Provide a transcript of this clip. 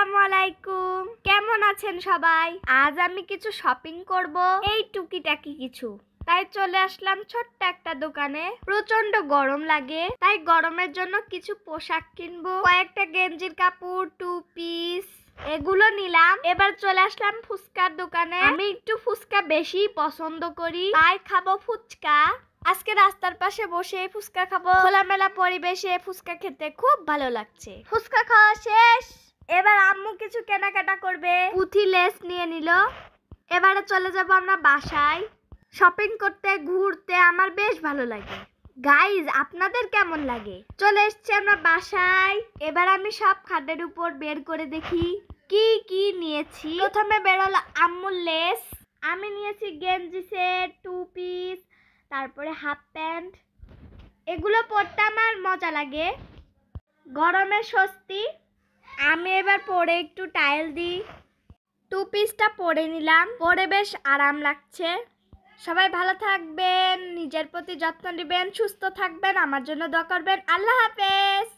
আসসালামু আলাইকুম, কেমন আছেন সবাই? আজ আমি কিছু শপিং করব, এই টুকিটাকি কিছু। তাই চলে আসলাম ছোট্ট একটা দোকানে। প্রচন্ড গরম লাগে, তাই গরমের জন্য কিছু পোশাক কিনবো। কয়েকটা গেঞ্জির কাপড়, টু পিস এগুলো নিলাম। এবার চলে আসলাম ফুচকার দোকানে। আমি একটু ফুচকা বেশি পছন্দ করি, তাই খাবো ফুচকা। আজকে রাস্তার পাশে বসে ফুচকা খাবো। খোলামেলা পরিবেশে ফুচকা খেতে খুব ভালো লাগছে। ফুচকা খাওয়া শেষ, এবার আম্মু কিছু কেনাকাটা করবে। পুঁথি লেস নিয়ে নিল। এবারে চলে যাব আমরা বাসায়। শপিং করতে ঘুরতে আমার বেশ ভালো লাগে। গাইজ, আপনাদের কেমন লাগে? চলে এসেছি আমরা বাসায়। এবার আমি সব খাটের উপর বের করে দেখি কি কি নিয়েছি। প্রথমে বেরোলো আম্মুর লেস। আমি নিয়েছি গেঞ্জি সেট, টু পিস, তারপরে হাফ প্যান্ট। এগুলো পরতে আমার মজা লাগে, গরমে স্বস্তি। আমি এবার পরে একটু টাইল দিই। টু পিসটা পরে নিলাম, পরে বেশ আরাম লাগছে। সবাই ভালো থাকবেন, নিজের প্রতি যত্ন নেবেন, সুস্থ থাকবেন, আমার জন্য দোয়া করবেন। আল্লাহ হাফেজ।